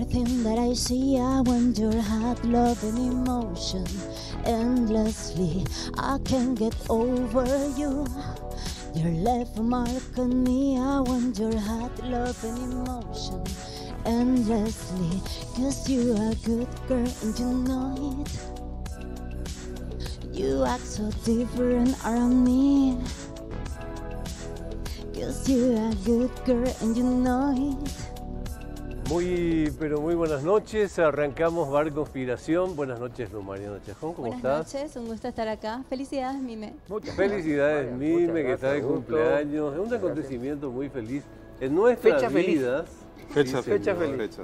everything that I see. I want your heart, love and emotion endlessly. I can't get over you. Your left a mark on me. I want your heart, love and emotion endlessly. 'Cause you are a good girl and you know it. You act so different around me. 'Cause you are a good girl and you know it. Pero muy buenas noches. Arrancamos Bar Conspiración. Buenas noches, Mariana Chajón. ¿Cómo estás? Buenas noches, un gusto estar acá. Felicidades, Mime. Muchas felicidades, Mime, que está de cumpleaños. Es un acontecimiento muy feliz en nuestras vidas. Fecha feliz.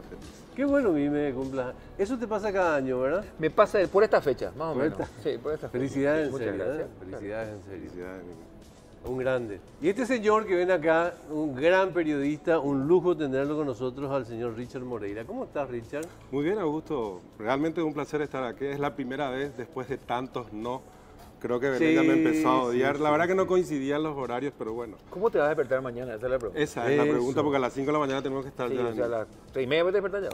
Qué bueno, Mime, que cumplas. Eso te pasa cada año, ¿verdad? Me pasa por esta fecha, más o menos. Sí, por esta fecha. Felicidades en Muchas serio. gracias. Felicidades en serio. Felicidades, Mime. Un grande. Y este señor que ven acá, un gran periodista, un lujo tenerlo con nosotros, al señor Richard Moreira. ¿Cómo estás, Richard? Muy bien, Augusto. Realmente es un placer estar aquí. Es la primera vez después de tantos no. Creo que Belén ya me empezó a odiar. La verdad que no coincidían los horarios, pero bueno. ¿Cómo te vas a despertar mañana? Esa es la pregunta. Esa es la pregunta, porque a las 5 de la mañana tenemos que estar Sí, ya. o sea, a las 3:30 te despertar ya.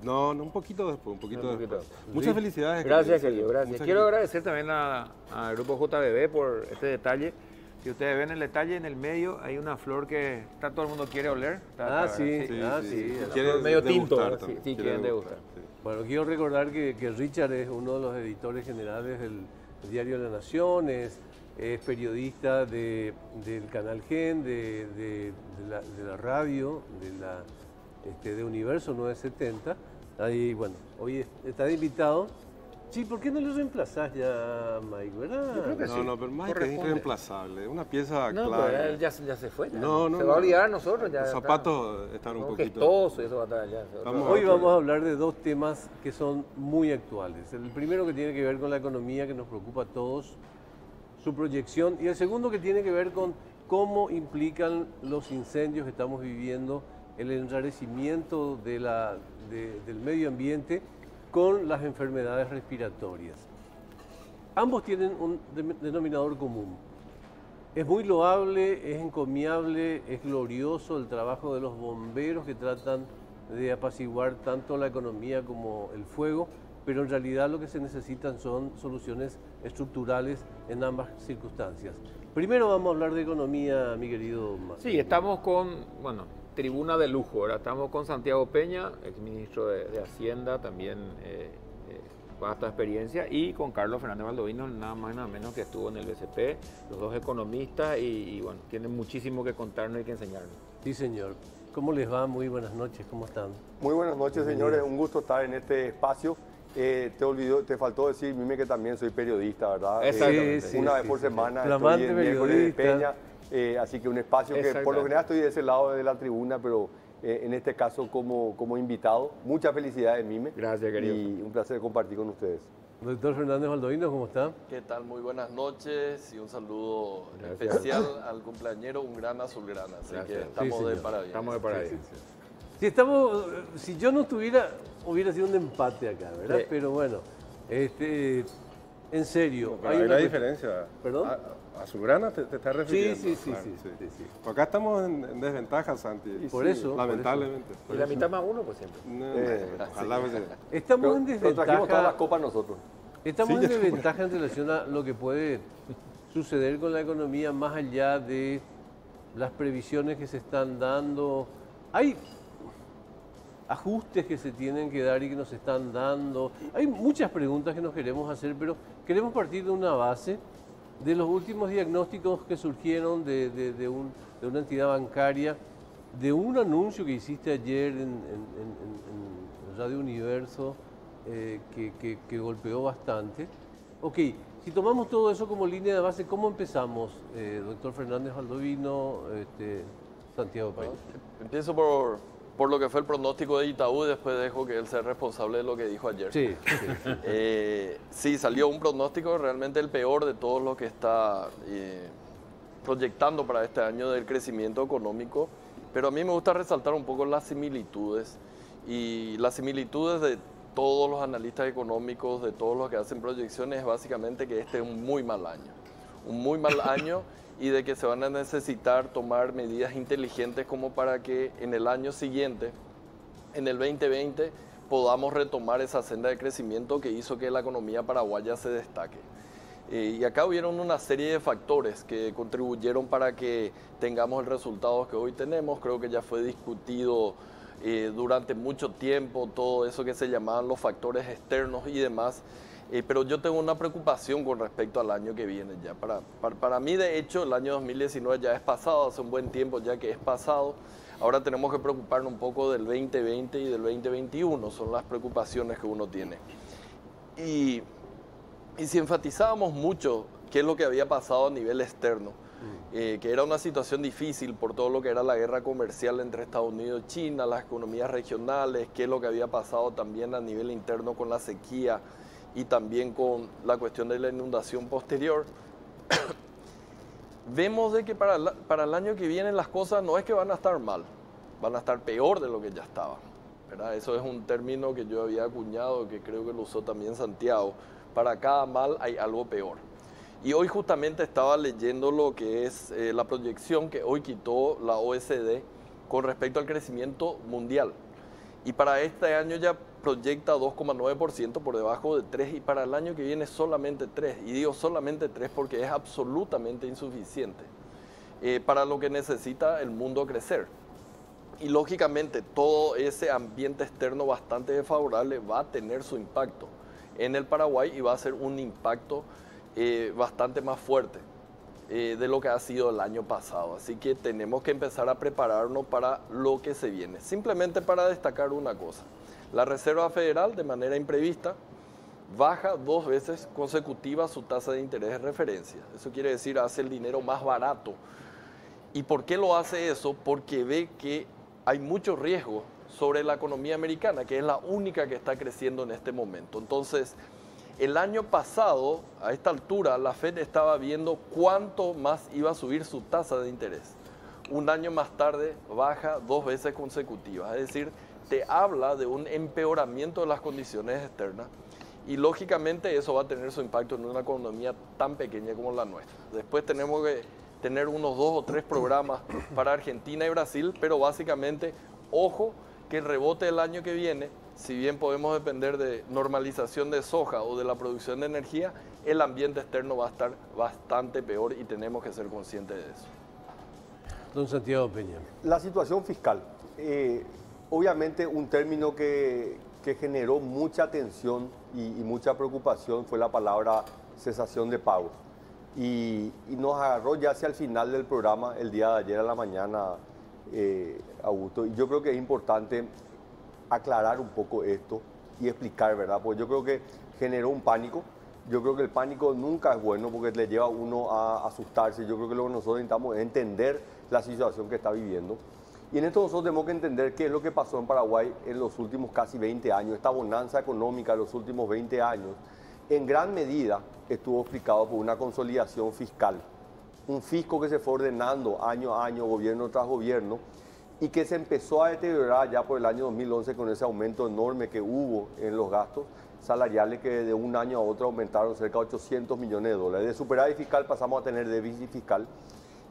No, un poquito después, un poquito Un poquito. después. Muchas felicidades. Gracias, querido, gracias. Muchas Quiero gracias. agradecer también al grupo JBB por este detalle. Si ustedes ven el detalle en el medio, hay una flor que todo el mundo quiere oler. Sí. Quieren medio tinto. degustar Sí, también. sí, quieren degustar. Sí. Bueno, quiero recordar que Richard es uno de los editores generales del diario La Nación, es periodista del canal Gen, de la radio, de Universo 970. Ahí, bueno, hoy está de invitado. Sí, ¿por qué no lo reemplazás ya, Mike, verdad? Yo creo que sí. No, pero Mike es Corresponde. irreemplazable. Una pieza No, clave. pero él ya se fue. Ya. No, se va a olvidar nosotros. Ya Los está. zapatos están un Como poquito. gestoso y eso va a estar allá. Hoy vamos a hablar de dos temas que son muy actuales. El primero que tiene que ver con la economía, que nos preocupa a todos, su proyección, y el segundo que tiene que ver con cómo implican los incendios que estamos viviendo, el enrarecimiento del medio ambiente con las enfermedades respiratorias. Ambos tienen un denominador común. Es muy loable, es encomiable, es glorioso el trabajo de los bomberos que tratan de apaciguar tanto la economía como el fuego, pero en realidad lo que se necesitan son soluciones estructurales en ambas circunstancias. Primero vamos a hablar de economía, mi querido Martín. Sí, estamos con, tribuna de lujo. Ahora estamos con Santiago Peña, exministro de Hacienda, también vasta experiencia, y con Carlos Fernández Valdovinos, nada más y nada menos, que estuvo en el BCP, los dos economistas, y bueno, tienen muchísimo que contarnos y que enseñarnos. Sí, señor. ¿Cómo les va? Muy buenas noches, ¿cómo están? Muy buenas noches, señores. Un gusto estar en este espacio. Te faltó decir, Mime, que también soy periodista, ¿verdad? Exactamente. Una vez por semana Flamante estoy en miércoles de periodista. Peña, así que un espacio que por lo general estoy de ese lado de la tribuna, pero en este caso como invitado. Muchas felicidades, Mime. Gracias, querido. Y un placer compartir con ustedes. Doctor Fernández Valdovinos, ¿cómo está? ¿Qué tal? Muy buenas noches y un saludo especial al cumpleañero, un gran azulgrana. Así que estamos Sí, de señor. parabienes. Estamos de parabienes. Si yo no estuviera, hubiera sido un empate acá, ¿verdad? Sí. Pero bueno, en serio. Pero hay una diferencia. ¿Perdón? ¿Azulgrana te estás refiriendo? Sí. Pues acá estamos en desventaja, Santi. Por eso. Lamentablemente. Y la mitad más uno, pues siempre. Ojalá. Estamos en Pero trajimos todas las desventaja. copas nosotros. Estamos en desventaja en relación a lo que puede suceder con la economía más allá de las previsiones que se están dando. Hay ajustes que se tienen que dar y que nos están dando. Hay muchas preguntas que nos queremos hacer, pero queremos partir de una base de los últimos diagnósticos que surgieron de una entidad bancaria, de un anuncio que hiciste ayer en Radio Universo, que golpeó bastante. Ok, si tomamos todo eso como línea de base, ¿cómo empezamos, doctor Fernández Valdovino, Santiago País? Empiezo por lo que fue el pronóstico de Itaú y después dejo que él sea responsable de lo que dijo ayer. Sí. Sí, salió un pronóstico realmente el peor de todos los que está proyectando para este año del crecimiento económico, pero a mí me gusta resaltar un poco las similitudes y las similitudes de todos los analistas económicos, de todos los que hacen proyecciones, es básicamente que este es un muy mal año y de que se van a necesitar tomar medidas inteligentes como para que en el año siguiente, en el 2020, podamos retomar esa senda de crecimiento que hizo que la economía paraguaya se destaque. Y acá hubieron una serie de factores que contribuyeron para que tengamos el resultado que hoy tenemos. Creo que ya fue discutido durante mucho tiempo todo eso que se llamaban los factores externos y demás. Pero yo tengo una preocupación con respecto al año que viene ya. Para mí, de hecho, el año 2019 ya es pasado, hace un buen tiempo ya que es pasado. Ahora tenemos que preocuparnos un poco del 2020 y del 2021, son las preocupaciones que uno tiene. Y si enfatizábamos mucho qué es lo que había pasado a nivel externo, que era una situación difícil por todo lo que era la guerra comercial entre Estados Unidos y China, las economías regionales, qué es lo que había pasado también a nivel interno con la sequía y también con la cuestión de la inundación posterior, vemos de que para el año que viene las cosas no es que van a estar mal, van a estar peor de lo que ya estaban, ¿verdad? Eso es un término que yo había acuñado, que creo que lo usó también Santiago. Para cada mal hay algo peor. Y hoy justamente estaba leyendo lo que es la proyección que hoy quitó la OECD con respecto al crecimiento mundial. Y para este año ya proyecta 2,9% por debajo de 3 y para el año que viene solamente 3. Y digo solamente 3 porque es absolutamente insuficiente para lo que necesita el mundo crecer. Y lógicamente todo ese ambiente externo bastante desfavorable va a tener su impacto en el Paraguay y va a ser un impacto bastante más fuerte de lo que ha sido el año pasado. Así que tenemos que empezar a prepararnos para lo que se viene. Simplemente para destacar una cosa. La Reserva Federal, de manera imprevista, baja 2 veces consecutivas su tasa de interés de referencia. Eso quiere decir, hace el dinero más barato. ¿Y por qué lo hace eso? Porque ve que hay mucho riesgo sobre la economía americana, que es la única que está creciendo en este momento. Entonces, el año pasado, a esta altura, la Fed estaba viendo cuánto más iba a subir su tasa de interés. Un año más tarde, baja 2 veces consecutivas. Es decir, te habla de un empeoramiento de las condiciones externas y lógicamente eso va a tener su impacto en una economía tan pequeña como la nuestra. Después tenemos que tener unos 2 o 3 programas para Argentina y Brasil, pero básicamente, ojo, que el rebote del año que viene, si bien podemos depender de normalización de soja o de la producción de energía, el ambiente externo va a estar bastante peor y tenemos que ser conscientes de eso. Don Santiago Peña. La situación fiscal, obviamente un término que generó mucha tensión y mucha preocupación fue la palabra cesación de pagos. Y nos agarró ya hacia el final del programa, el día de ayer a la mañana, Augusto, y yo creo que es importante aclarar un poco esto y explicar, ¿verdad? Porque yo creo que generó un pánico. Yo creo que el pánico nunca es bueno porque le lleva a uno a asustarse. Yo creo que lo que nosotros necesitamos es entender la situación que está viviendo. Y en esto nosotros tenemos que entender qué es lo que pasó en Paraguay en los últimos casi 20 años. Esta bonanza económica de los últimos 20 años, en gran medida estuvo explicado por una consolidación fiscal. Un fisco que se fue ordenando año a año, gobierno tras gobierno, y que se empezó a deteriorar ya por el año 2011 con ese aumento enorme que hubo en los gastos salariales que de un año a otro aumentaron cerca de 800 millones de dólares. De superávit fiscal pasamos a tener déficit fiscal.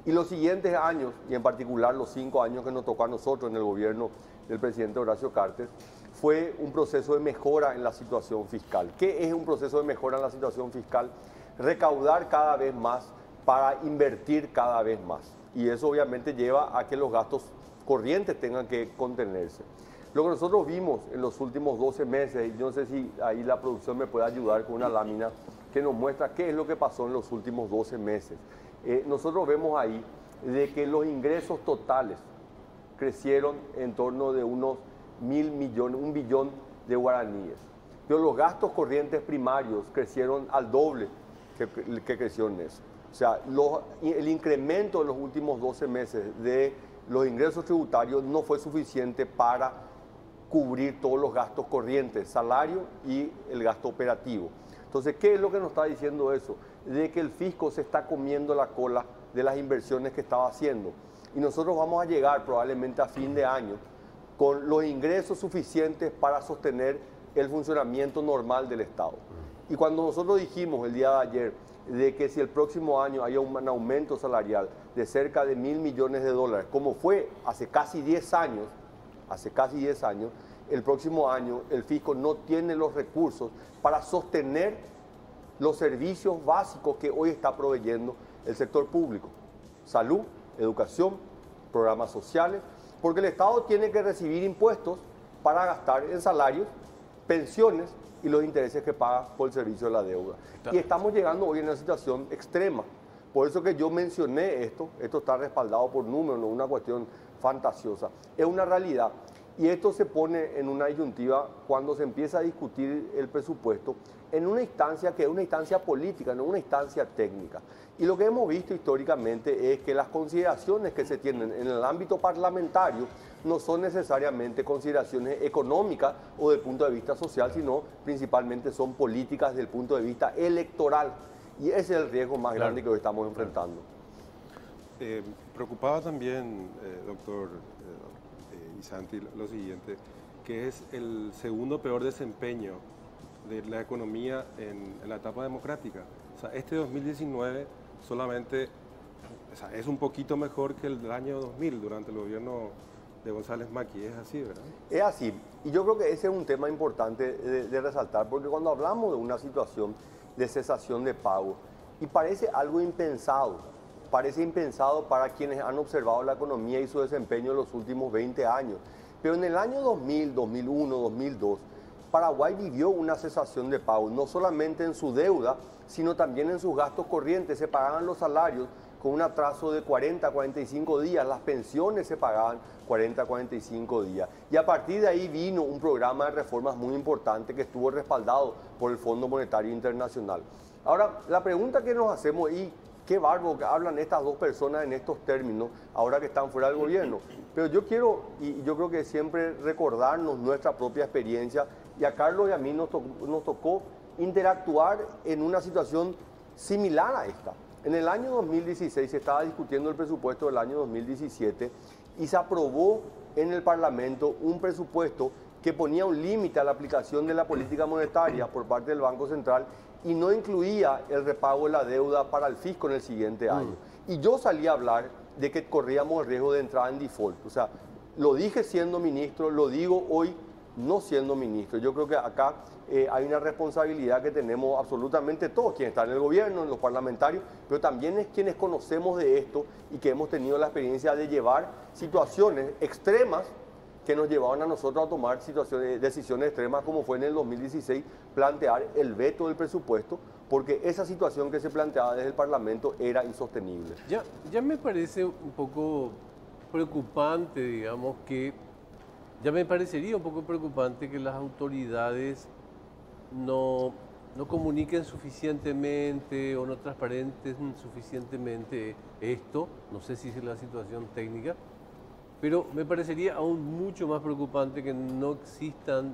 Y los siguientes años, y en particular los 5 años que nos tocó a nosotros en el gobierno del presidente Horacio Cartes, fue un proceso de mejora en la situación fiscal. ¿Qué es un proceso de mejora en la situación fiscal? Recaudar cada vez más para invertir cada vez más. Y eso obviamente lleva a que los gastos corrientes tengan que contenerse. Lo que nosotros vimos en los últimos 12 meses, y yo no sé si ahí la producción me puede ayudar con una lámina que nos muestra qué es lo que pasó en los últimos 12 meses. Nosotros vemos ahí de que los ingresos totales crecieron en torno de unos 1.000 millones, 1 billón de guaraníes. Pero los gastos corrientes primarios crecieron al doble que creció en eso. O sea, el incremento de los últimos 12 meses de los ingresos tributarios no fue suficiente para cubrir todos los gastos corrientes, salario y el gasto operativo. Entonces, ¿qué es lo que nos está diciendo eso? De que el fisco se está comiendo la cola de las inversiones que estaba haciendo. Y nosotros vamos a llegar probablemente a fin de año con los ingresos suficientes para sostener el funcionamiento normal del Estado. Y cuando nosotros dijimos el día de ayer de que si el próximo año haya un aumento salarial de cerca de 1.000 millones de dólares, como fue hace casi 10 años, el próximo año el fisco no tiene los recursos para sostener los servicios básicos que hoy está proveyendo el sector público. Salud, educación, programas sociales, porque el Estado tiene que recibir impuestos para gastar en salarios, pensiones y los intereses que paga por el servicio de la deuda. Y estamos llegando hoy en una situación extrema. Por eso que yo mencioné esto está respaldado por números, no es una cuestión fantasiosa, es una realidad. Y esto se pone en una disyuntiva cuando se empieza a discutir el presupuesto en una instancia que es una instancia política, no una instancia técnica. Y lo que hemos visto históricamente es que las consideraciones que se tienen en el ámbito parlamentario no son necesariamente consideraciones económicas o del punto de vista social, sino principalmente son políticas desde el punto de vista electoral. Y ese es el riesgo más grande que hoy estamos enfrentando. Preocupaba también, doctor y Santi, lo siguiente, que es el segundo peor desempeño de la economía en la etapa democrática. O sea, este 2019 solamente, o sea, es un poquito mejor que el del año 2000 durante el gobierno de González Macri. Es así, ¿verdad? Es así. Y yo creo que ese es un tema importante de resaltar, porque cuando hablamos de una situación de cesación de pago, y parece algo impensado, para quienes han observado la economía y su desempeño en los últimos 20 años. Pero en el año 2000, 2001, 2002, Paraguay vivió una cesación de pago, no solamente en su deuda, sino también en sus gastos corrientes. Se pagaban los salarios con un atraso de 40 a 45 días, las pensiones se pagaban 40 a 45 días. Y a partir de ahí vino un programa de reformas muy importante que estuvo respaldado por el Fondo Monetario Internacional. Ahora, la pregunta que nos hacemos, y qué bárbaro que hablan estas dos personas en estos términos, ahora que están fuera del gobierno. Pero yo quiero, y yo creo que siempre recordarnos nuestra propia experiencia, y a Carlos y a mí nos tocó interactuar en una situación similar a esta. En el año 2016 se estaba discutiendo el presupuesto del año 2017 y se aprobó en el Parlamento un presupuesto que ponía un límite a la aplicación de la política monetaria por parte del Banco Central y no incluía el repago de la deuda para el fisco en el siguiente año. Y yo salí a hablar de que corríamos el riesgo de entrar en default. O sea, lo dije siendo ministro, lo digo hoy no siendo ministro. Yo creo que acá hay una responsabilidad que tenemos absolutamente todos, quienes están en el gobierno, en los parlamentarios, pero también es quienes conocemos de esto y que hemos tenido la experiencia de llevar situaciones extremas que nos llevaban a nosotros a tomar decisiones extremas, como fue en el 2016 plantear el veto del presupuesto, porque esa situación que se planteaba desde el Parlamento era insostenible. Ya me parece un poco preocupante, digamos, ya me parecería un poco preocupante que las autoridades no comuniquen suficientemente o no transparenten suficientemente esto. No sé si es la situación técnica, pero me parecería aún mucho más preocupante que no existan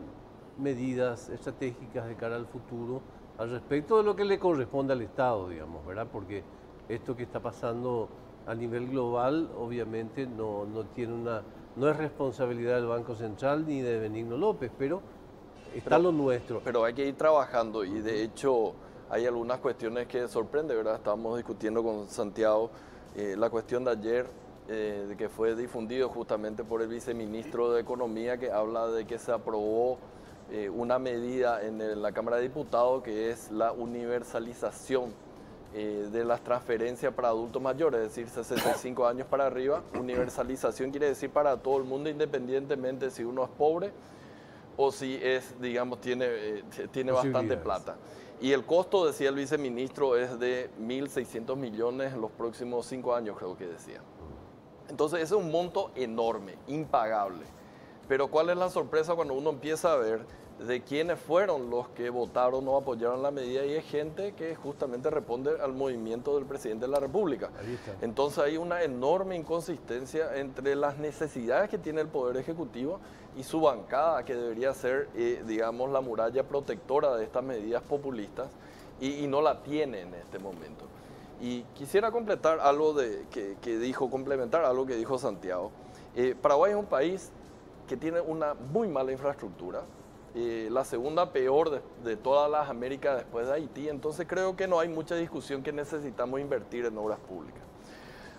medidas estratégicas de cara al futuro al respecto de lo que le corresponde al Estado, digamos, ¿verdad? Porque esto que está pasando a nivel global obviamente no es responsabilidad del Banco Central ni de Benigno López, pero está lo nuestro. Pero hay que ir trabajando y de hecho hay algunas cuestiones que sorprenden, ¿verdad? Estábamos discutiendo con Santiago la cuestión de ayer, de que fue difundido justamente por el viceministro de Economía, que habla de que se aprobó una medida en la Cámara de Diputados que es la universalización de las transferencias para adultos mayores, es decir, 65 años para arriba. Universalización quiere decir para todo el mundo, independientemente si uno es pobre o si es, digamos, tiene bastante plata. Y el costo, decía el viceministro, es de 1.600 millones en los próximos 5 años, creo que decía. Entonces, ese es un monto enorme, impagable. Pero ¿cuál es la sorpresa cuando uno empieza a ver de quiénes fueron los que votaron o apoyaron la medida? Y es gente que justamente responde al movimiento del presidente de la República. Entonces hay una enorme inconsistencia entre las necesidades que tiene el Poder Ejecutivo y su bancada, que debería ser, digamos, la muralla protectora de estas medidas populistas, y no la tiene en este momento. Y quisiera complementar algo que dijo Santiago. Paraguay es un país que tiene una muy mala infraestructura, la segunda peor de todas las Américas después de Haití. Entonces creo que no hay mucha discusión que necesitamos invertir en obras públicas.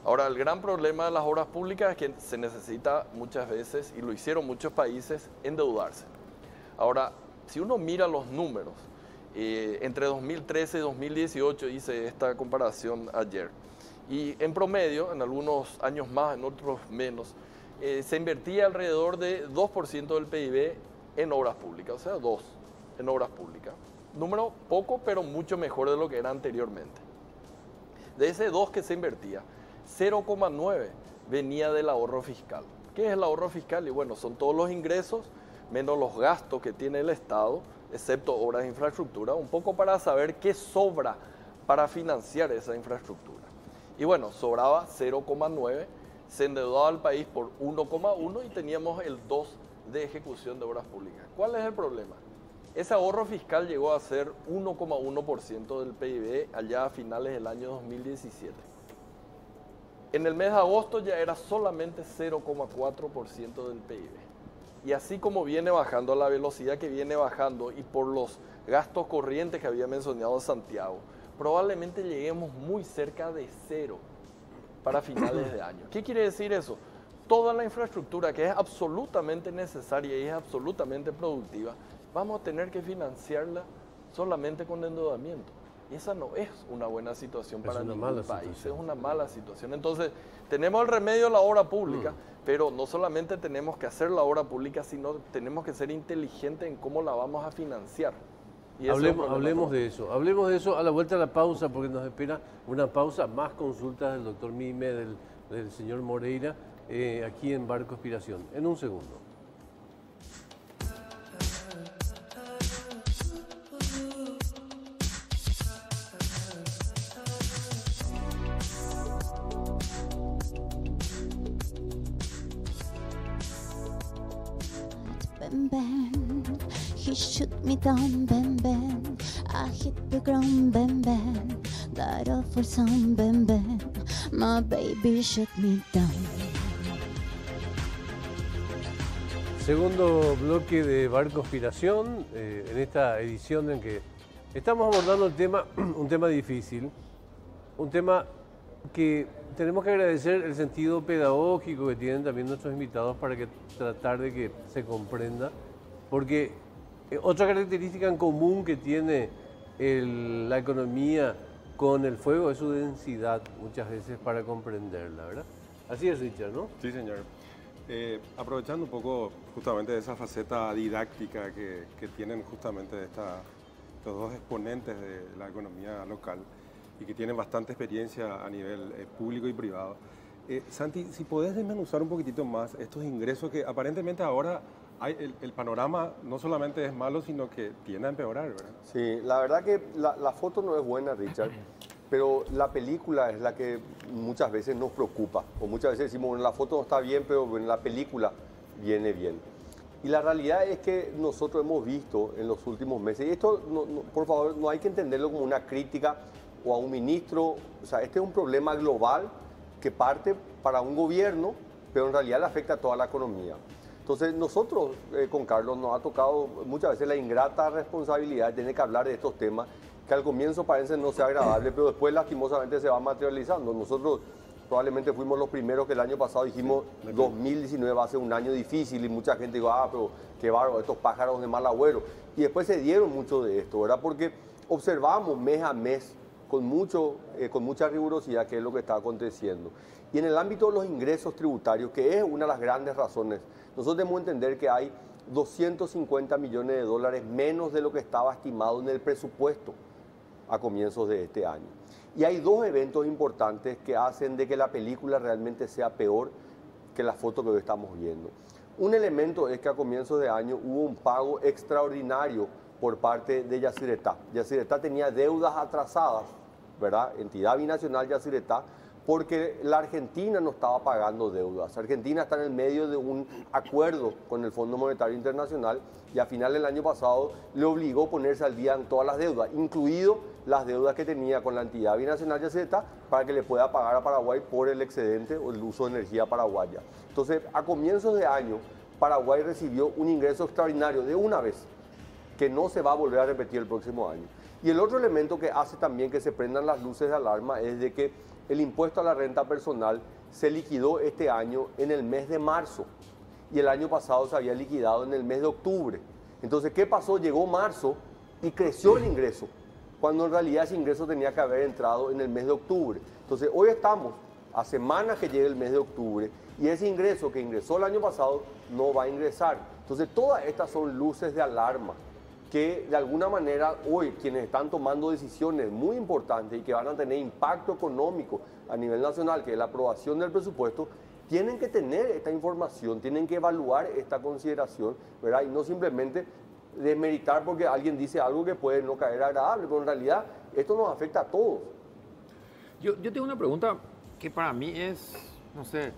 Ahora, el gran problema de las obras públicas es que se necesita muchas veces, y lo hicieron muchos países, endeudarse. Ahora, si uno mira los números, entre 2013 y 2018 hice esta comparación ayer, y en promedio, en algunos años más, en otros menos, se invertía alrededor de 2% del PIB en obras públicas, o sea, 2 en obras públicas. Número poco, pero mucho mejor de lo que era anteriormente. De ese 2 que se invertía, 0,9 venía del ahorro fiscal. ¿Qué es el ahorro fiscal? Y bueno, son todos los ingresos menos los gastos que tiene el Estado, excepto obras de infraestructura, un poco para saber qué sobra para financiar esa infraestructura. Y bueno, sobraba 0,9, se endeudaba al país por 1,1 y teníamos el 2 de ejecución de obras públicas. ¿Cuál es el problema? Ese ahorro fiscal llegó a ser 1,1% del PIB allá a finales del año 2017. En el mes de agosto ya era solamente 0,4% del PIB. Y así como viene bajando a la velocidad que viene bajando y por los gastos corrientes que había mencionado Santiago, probablemente lleguemos muy cerca de 0 para finales de año. ¿Qué quiere decir eso? Toda la infraestructura que es absolutamente necesaria y es absolutamente productiva, vamos a tener que financiarla solamente con endeudamiento. Y esa no es una buena situación para ningún país, es una mala situación. Entonces, tenemos el remedio de la obra pública, pero no solamente tenemos que hacer la obra pública, sino tenemos que ser inteligentes en cómo la vamos a financiar. Y hablemos de eso a la vuelta de la pausa, porque nos espera una pausa, más consultas del doctor Mime, del señor Moreira, aquí en Bar Conspiración. En un segundo. Bam bam, he shoot me down, bam bam. I hit the ground, bam bam. Got off for some, bam bam. My baby shut me down. Segundo bloque de Bar Conspiración, en esta edición en que estamos abordando un tema difícil, un tema que tenemos que agradecer el sentido pedagógico que tienen también nuestros invitados para que tratar de que se comprenda, porque otra característica en común que tiene la economía con el fuego es su densidad, muchas veces para comprenderla, ¿verdad? Así es, Richard, ¿no? Sí, señor. Aprovechando un poco justamente de esa faceta didáctica que tienen justamente los dos exponentes de la economía local y que tienen bastante experiencia a nivel público y privado. Santi, si podés desmenuzar un poquitito más estos ingresos que aparentemente ahora el panorama no solamente es malo, sino que tiende a empeorar, ¿verdad? Sí, la verdad que la foto no es buena, Richard, pero la película es la que muchas veces nos preocupa. O muchas veces decimos, bueno, la foto no está bien, pero en la película viene bien. Y la realidad es que nosotros hemos visto en los últimos meses, y esto, por favor, no hay que entenderlo como una crítica o a un ministro, o sea, este es un problema global que parte para un gobierno, pero en realidad le afecta a toda la economía. Entonces nosotros con Carlos nos ha tocado muchas veces la ingrata responsabilidad de tener que hablar de estos temas que al comienzo parecen no ser agradables, pero después lastimosamente se va materializando. Nosotros probablemente fuimos los primeros que el año pasado dijimos 2019 va a ser un año difícil y mucha gente dijo, pero qué bárbaro, estos pájaros de mal agüero. Y después se dieron mucho de esto, ¿verdad? Porque observamos mes a mes con mucha rigurosidad qué es lo que está aconteciendo. Y en el ámbito de los ingresos tributarios, que es una de las grandes razones, nosotros debemos entender que hay 250 millones de dólares menos de lo que estaba estimado en el presupuesto a comienzos de este año. Y hay dos eventos importantes que hacen de que la película realmente sea peor que la foto que hoy estamos viendo. Un elemento es que a comienzos de año hubo un pago extraordinario por parte de Yacyretá. Yacyretá tenía deudas atrasadas, ¿verdad? Entidad binacional Yacyretá, porque la Argentina no estaba pagando deudas. Argentina está en el medio de un acuerdo con el Fondo Monetario Internacional y a final del año pasado le obligó a ponerse al día en todas las deudas, incluido las deudas que tenía con la entidad binacional Yacyretá para que le pueda pagar a Paraguay por el excedente o el uso de energía paraguaya. Entonces, a comienzos de año, Paraguay recibió un ingreso extraordinario de una vez, que no se va a volver a repetir el próximo año. Y el otro elemento que hace también que se prendan las luces de alarma es de que el impuesto a la renta personal se liquidó este año en el mes de marzo y el año pasado se había liquidado en el mes de octubre. Entonces, ¿qué pasó? Llegó marzo y creció el ingreso, cuando en realidad ese ingreso tenía que haber entrado en el mes de octubre. Entonces, hoy estamos a semanas que llegue el mes de octubre y ese ingreso que ingresó el año pasado no va a ingresar. Entonces, todas estas son luces de alarma que de alguna manera hoy quienes están tomando decisiones muy importantes y que van a tener impacto económico a nivel nacional, que es la aprobación del presupuesto, tienen que tener esta información, tienen que evaluar esta consideración, ¿verdad? Y no simplemente desmeritar porque alguien dice algo que puede no caer agradable, pero en realidad esto nos afecta a todos. Yo tengo una pregunta que para mí es, no sé,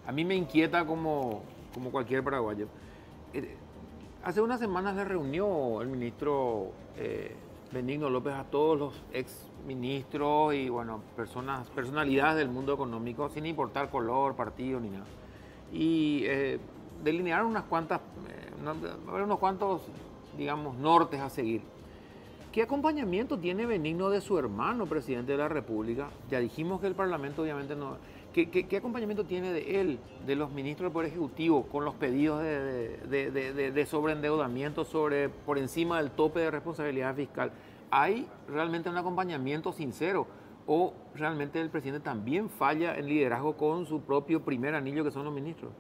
a mí me inquieta como cualquier paraguayo. Hace unas semanas le reunió el ministro Benigno López a todos los ex ministros y bueno, personalidades del mundo económico, sin importar color, partido ni nada. Y delinearon unos cuantos, digamos, nortes a seguir. ¿Qué acompañamiento tiene Benigno de su hermano, presidente de la República? Ya dijimos que el Parlamento obviamente no... ¿Qué acompañamiento tiene de él, de los ministros del Poder Ejecutivo, con los pedidos de sobreendeudamiento por encima del tope de responsabilidad fiscal? ¿Hay realmente un acompañamiento sincero o realmente el presidente también falla en liderazgo con su propio primer anillo, que son los ministros?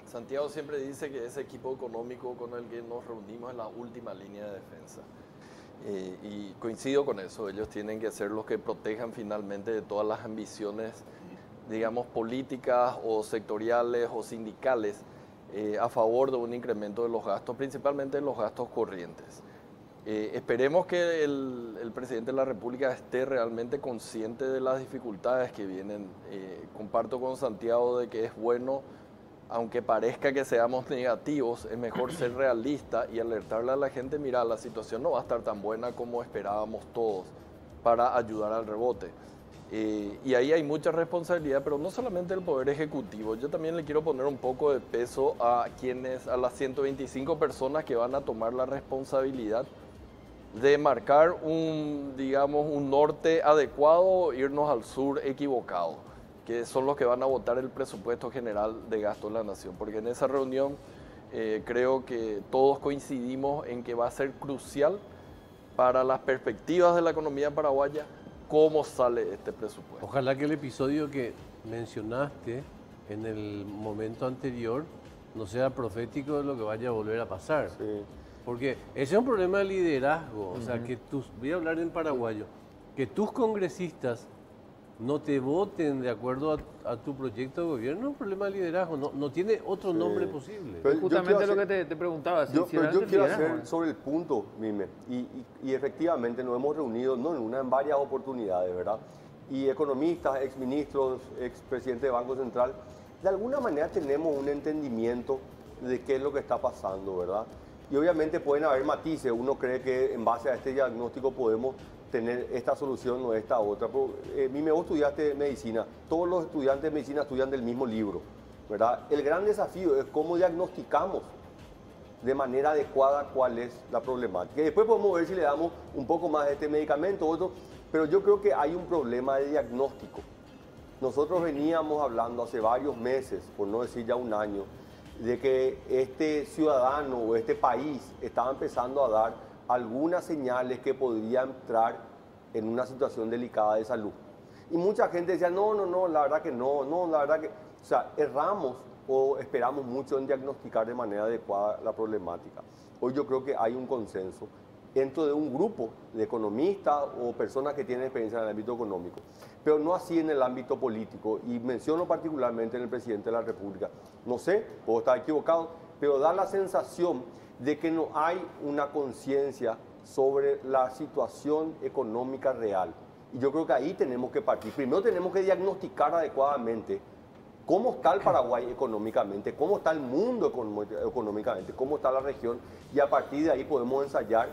Santiago siempre dice que ese equipo económico con el que nos reunimos es la última línea de defensa. Y coincido con eso, ellos tienen que ser los que protejan finalmente de todas las ambiciones, digamos, políticas o sectoriales o sindicales a favor de un incremento de los gastos, principalmente de los gastos corrientes. Esperemos que el presidente de la República esté realmente consciente de las dificultades que vienen. Comparto con Santiago de que es bueno, aunque parezca que seamos negativos, es mejor ser realista y alertarle a la gente, mira, la situación no va a estar tan buena como esperábamos todos para ayudar al rebote. Y ahí hay mucha responsabilidad, pero no solamente del Poder Ejecutivo. Yo también le quiero poner un poco de peso a las 125 personas que van a tomar la responsabilidad de marcar un norte adecuado o irnos al sur equivocado, que son los que van a votar el presupuesto general de gasto de la nación. Porque en esa reunión creo que todos coincidimos en que va a ser crucial para las perspectivas de la economía paraguaya cómo sale este presupuesto. Ojalá que el episodio que mencionaste en el momento anterior no sea profético de lo que vaya a volver a pasar. Sí. Porque ese es un problema de liderazgo. O sea, que voy a hablar en paraguayo, que tus congresistas no te voten de acuerdo a tu proyecto de gobierno, es un problema de liderazgo. No tiene otro nombre posible. Pero justamente lo que te preguntaba. Yo quiero hacer sobre el punto, Mime, y efectivamente nos hemos reunido, no en una, en varias oportunidades, ¿verdad? Y economistas, exministros, expresidente de Banco Central, de alguna manera tenemos un entendimiento de qué es lo que está pasando, ¿verdad? Y obviamente pueden haber matices, uno cree que en base a este diagnóstico podemos tener esta solución o esta otra. Pero, Mime, vos estudiaste medicina, todos los estudiantes de medicina estudian del mismo libro, ¿verdad? El gran desafío es cómo diagnosticamos de manera adecuada cuál es la problemática. Y después podemos ver si le damos un poco más de este medicamento, otro, pero yo creo que hay un problema de diagnóstico. Nosotros veníamos hablando hace varios meses, por no decir ya un año, de que este ciudadano o este país estaba empezando a dar algunas señales que podrían entrar en una situación delicada de salud. Y mucha gente decía, no, la verdad que no, la verdad que... O sea, erramos o esperamos mucho en diagnosticar de manera adecuada la problemática. Hoy yo creo que hay un consenso dentro de un grupo de economistas o personas que tienen experiencia en el ámbito económico, pero no así en el ámbito político, y menciono particularmente en el presidente de la República. No sé, puedo estar equivocado, pero da la sensación de que no hay una conciencia sobre la situación económica real. Y yo creo que ahí tenemos que partir. Primero tenemos que diagnosticar adecuadamente cómo está el Paraguay económicamente, cómo está el mundo económicamente, cómo está la región, y a partir de ahí podemos ensayar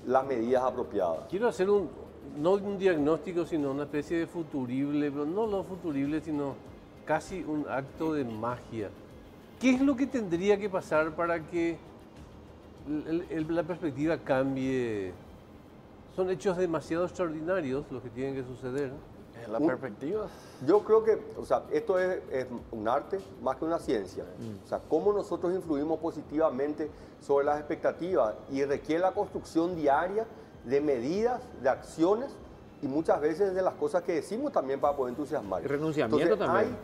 las medidas apropiadas. Quiero hacer no un diagnóstico, sino una especie de futurible, pero no lo futurible, sino casi un acto de magia. ¿Qué es lo que tendría que pasar para que la perspectiva cambie. Son hechos demasiado extraordinarios los que tienen que suceder. En la perspectiva. Yo creo que, o sea, esto es un arte más que una ciencia. O sea, cómo nosotros influimos positivamente sobre las expectativas y requiere la construcción diaria de medidas, de acciones y muchas veces de las cosas que decimos también para poder entusiasmar. El renunciamiento también.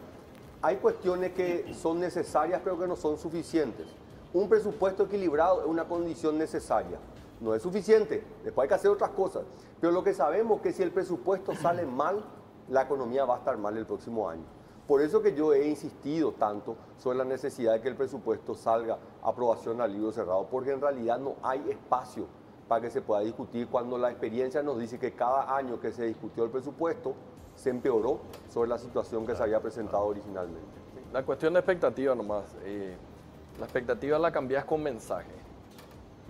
Hay cuestiones que son necesarias pero que no son suficientes. Un presupuesto equilibrado es una condición necesaria. No es suficiente, después hay que hacer otras cosas. Pero lo que sabemos es que si el presupuesto sale mal, la economía va a estar mal el próximo año. Por eso que yo he insistido tanto sobre la necesidad de que el presupuesto salga a aprobación al libro cerrado, porque en realidad no hay espacio para que se pueda discutir cuando la experiencia nos dice que cada año que se discutió el presupuesto se empeoró sobre la situación que se había presentado originalmente. La cuestión de expectativa nomás. La expectativa la cambias con mensaje.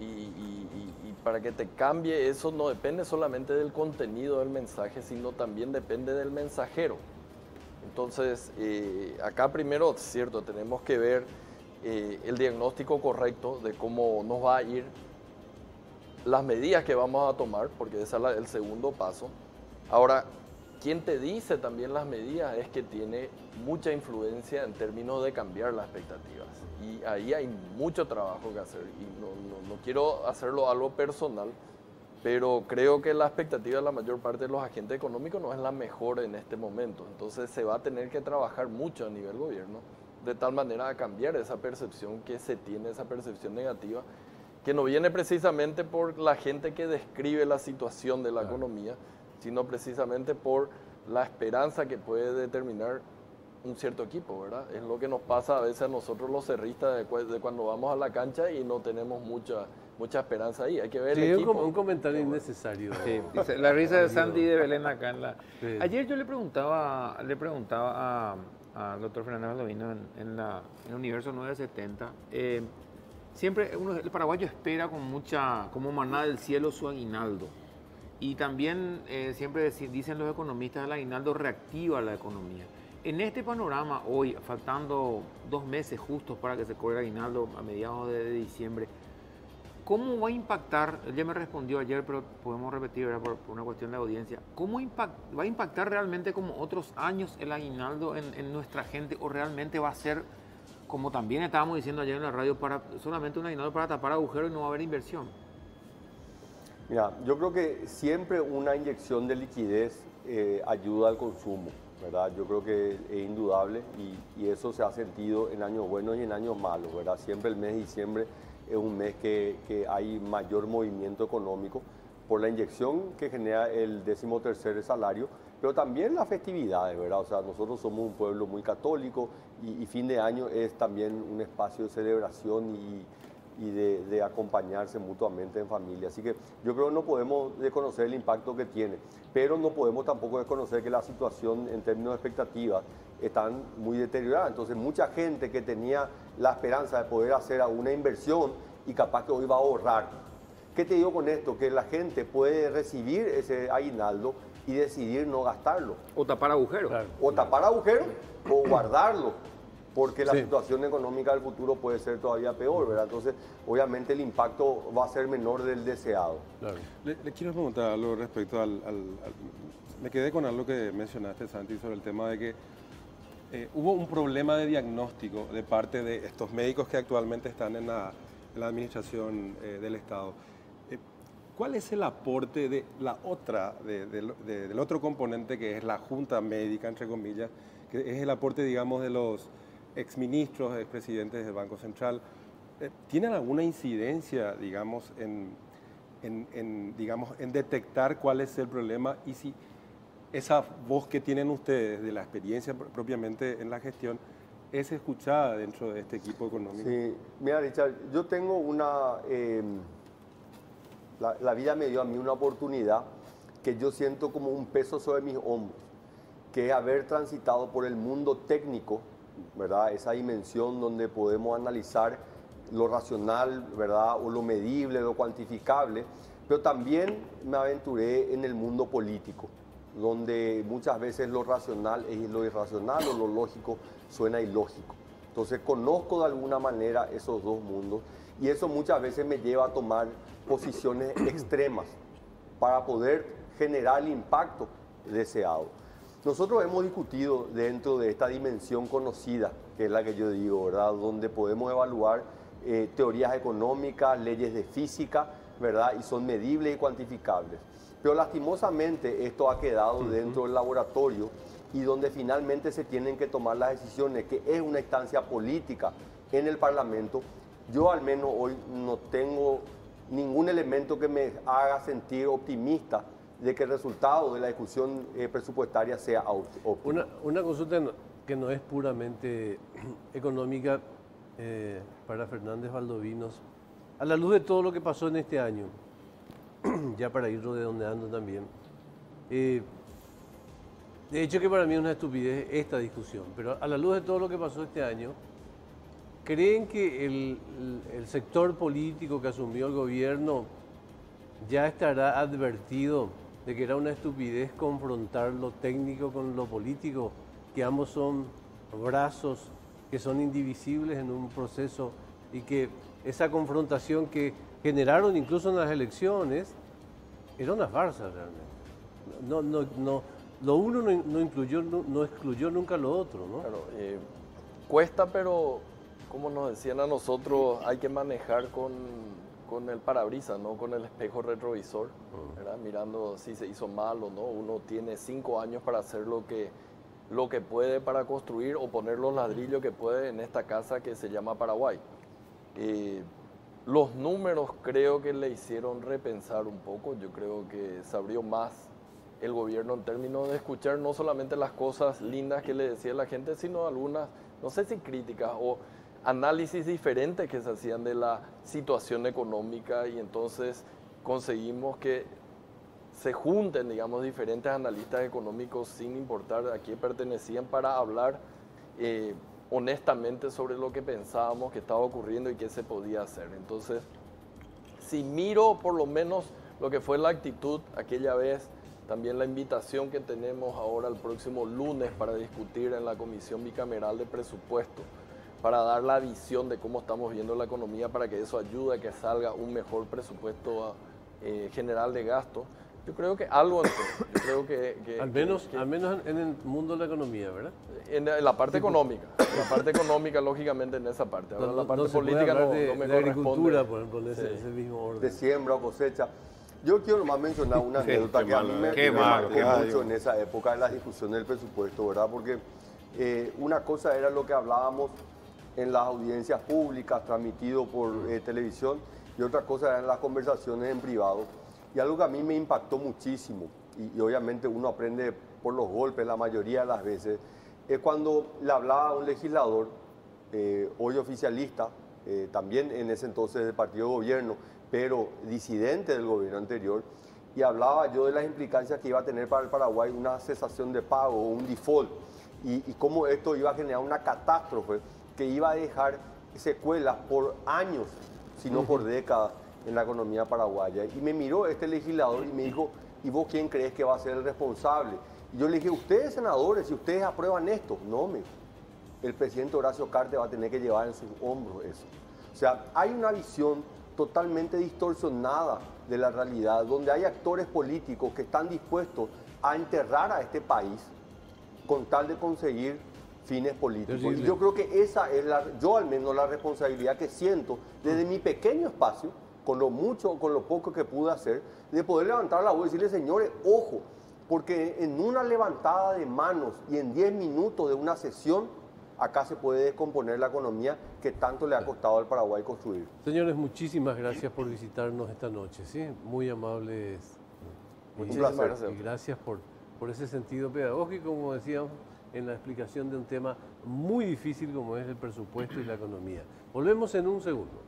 Y para que te cambie eso no depende solamente del contenido del mensaje, sino también depende del mensajero. Entonces, acá primero, es cierto, tenemos que ver el diagnóstico correcto de cómo nos va a ir, las medidas que vamos a tomar, porque ese es el segundo paso. Ahora, quien te dice también las medidas es que tiene mucha influencia en términos de cambiar las expectativas. Y ahí hay mucho trabajo que hacer. Y no quiero hacerlo algo personal, pero creo que la expectativa de la mayor parte de los agentes económicos no es la mejor en este momento. Entonces se va a tener que trabajar mucho a nivel gobierno, de tal manera a cambiar esa percepción que se tiene, esa percepción negativa, que no viene precisamente por la gente que describe la situación de la economía, sino precisamente por la esperanza que puede determinar un cierto equipo, ¿verdad? Es lo que nos pasa a veces a nosotros los cerristas de cuando vamos a la cancha y no tenemos mucha esperanza ahí. Hay que ver el equipo. Un comentario innecesario. Sí, dice, la risa de Sandy de Belén acá en la... Sí. Ayer yo le preguntaba al doctor Fernández Baldovino en el Universo 970, siempre el paraguayo espera como maná del cielo su aguinaldo. Y también siempre dicen los economistas, el aguinaldo reactiva la economía. En este panorama, hoy, faltando 2 meses justos para que se cobre el aguinaldo a mediados de diciembre, ¿cómo va a impactar? Él ya me respondió ayer, pero podemos repetir, ¿verdad? Por una cuestión de audiencia. ¿Cómo va a impactar realmente como otros años el aguinaldo en nuestra gente? ¿O realmente va a ser, como también estábamos diciendo ayer en la radio, solamente un aguinaldo para tapar agujeros y no va a haber inversión? Mira, yo creo que siempre una inyección de liquidez ayuda al consumo, ¿verdad? Yo creo que es indudable y eso se ha sentido en años buenos y en años malos, ¿verdad? Siempre el mes de diciembre es un mes que hay mayor movimiento económico por la inyección que genera el 13º salario, pero también las festividades, ¿verdad? O sea, nosotros somos un pueblo muy católico y fin de año es también un espacio de celebración y de acompañarse mutuamente en familia. Así que yo creo que no podemos desconocer el impacto que tiene, pero no podemos tampoco desconocer que la situación en términos de expectativas están muy deterioradas. Entonces mucha gente que tenía la esperanza de poder hacer una inversión y capaz que hoy va a ahorrar. ¿Qué te digo con esto? Que la gente puede recibir ese aguinaldo y decidir no gastarlo. O tapar agujeros. Claro. O tapar agujeros o guardarlo. Porque la situación económica del futuro puede ser todavía peor, ¿verdad? Entonces, obviamente el impacto va a ser menor del deseado. Claro. Le quiero preguntar algo respecto me quedé con algo que mencionaste, Santi, sobre el tema de que hubo un problema de diagnóstico de parte de estos médicos que actualmente están en la administración del Estado. ¿Cuál es el aporte de del otro componente que es la Junta Médica, entre comillas, que es el aporte, digamos, de los exministros, expresidentes del Banco Central? ¿Tienen alguna incidencia, digamos, en detectar cuál es el problema y si esa voz que tienen ustedes de la experiencia propiamente en la gestión es escuchada dentro de este equipo económico? Sí, mira, Richard, yo tengo la vida me dio a mí una oportunidad que yo siento como un peso sobre mis hombros, que es haber transitado por el mundo técnico, ¿verdad? Esa dimensión donde podemos analizar lo racional, ¿verdad? O lo medible, lo cuantificable, pero también me aventuré en el mundo político, donde muchas veces lo racional es lo irracional o lo lógico suena ilógico. Entonces conozco de alguna manera esos dos mundos y eso muchas veces me lleva a tomar posiciones extremas para poder generar el impacto deseado. Nosotros hemos discutido dentro de esta dimensión conocida, que es la que yo digo, ¿verdad? Donde podemos evaluar teorías económicas, leyes de física, ¿verdad? Y son medibles y cuantificables. Pero lastimosamente esto ha quedado dentro del laboratorio y donde finalmente se tienen que tomar las decisiones, que es una instancia política en el Parlamento. Yo al menos hoy no tengo ningún elemento que me haga sentir optimista de que el resultado de la discusión presupuestaria sea óptimo. Una consulta que no es puramente económica para Fernández Valdovinos. A la luz de todo lo que pasó en este año, ya para ir redondeando también, de hecho que para mí es una estupidez esta discusión, pero a la luz de todo lo que pasó este año, ¿creen que el sector político que asumió el gobierno ya estará advertido de que era una estupidez confrontar lo técnico con lo político, que ambos son brazos que son indivisibles en un proceso y que esa confrontación que generaron incluso en las elecciones era una farsa realmente? Lo uno no excluyó nunca lo otro, ¿no? Claro, cuesta, pero como nos decían a nosotros, hay que manejar con el parabrisas, no con el espejo retrovisor, ¿verdad? Mirando si se hizo mal o no. Uno tiene 5 años para hacer lo que puede para construir o poner los ladrillos que puede en esta casa que se llama Paraguay. Los números creo que le hicieron repensar un poco. Yo creo que se abrió más el gobierno en términos de escuchar no solamente las cosas lindas que le decía la gente, sino algunas, no sé si críticas o análisis diferentes que se hacían de la situación económica, y entonces conseguimos que se junten, digamos, diferentes analistas económicos sin importar a quién pertenecían para hablar honestamente sobre lo que pensábamos que estaba ocurriendo y qué se podía hacer. Entonces, si miro por lo menos lo que fue la actitud aquella vez, también la invitación que tenemos ahora el próximo lunes para discutir en la Comisión Bicameral de Presupuesto, para dar la visión de cómo estamos viendo la economía, para que eso ayude a que salga un mejor presupuesto general de gasto. Yo creo que algo entró. Yo creo que al menos en el mundo de la economía, ¿verdad? En la parte económica. La parte económica, lógicamente, en esa parte. Ahora, la parte se puede política hablar no me de corresponde. agricultura, por ejemplo, en ese mismo orden. De siembra o cosecha. Yo quiero nomás mencionar una anécdota que a mí me marcó mucho en esa época de las discusiones del presupuesto, ¿verdad? Porque una cosa era lo que hablábamos en las audiencias públicas, transmitido por televisión, y otra cosa eran las conversaciones en privado. Y algo que a mí me impactó muchísimo, y obviamente uno aprende por los golpes la mayoría de las veces, es cuando le hablaba a un legislador, hoy oficialista, también en ese entonces del partido de gobierno, pero disidente del gobierno anterior, y hablaba yo de las implicancias que iba a tener para el Paraguay una cesación de pago o un default, y cómo esto iba a generar una catástrofe que iba a dejar secuelas por años, si no por décadas, en la economía paraguaya. Y me miró este legislador y me dijo, ¿y vos quién crees que va a ser el responsable? Y yo le dije, ustedes senadores, si ustedes aprueban esto, no, el presidente Horacio Cartes va a tener que llevar en sus hombros eso. O sea, hay una visión totalmente distorsionada de la realidad, donde hay actores políticos que están dispuestos a enterrar a este país con tal de conseguir fines políticos. Y yo creo que esa es yo al menos la responsabilidad que siento desde mi pequeño espacio, con lo mucho o con lo poco que pude hacer, de poder levantar la voz y decirle, señores, ojo, porque en una levantada de manos y en 10 minutos de una sesión, acá se puede descomponer la economía que tanto le ha costado al Paraguay construir. Señores, muchísimas gracias por visitarnos esta noche, ¿sí? Muy amables. Un placer. Y gracias por ese sentido pedagógico, como decíamos, en la explicación de un tema muy difícil como es el presupuesto y la economía. Volvemos en un segundo.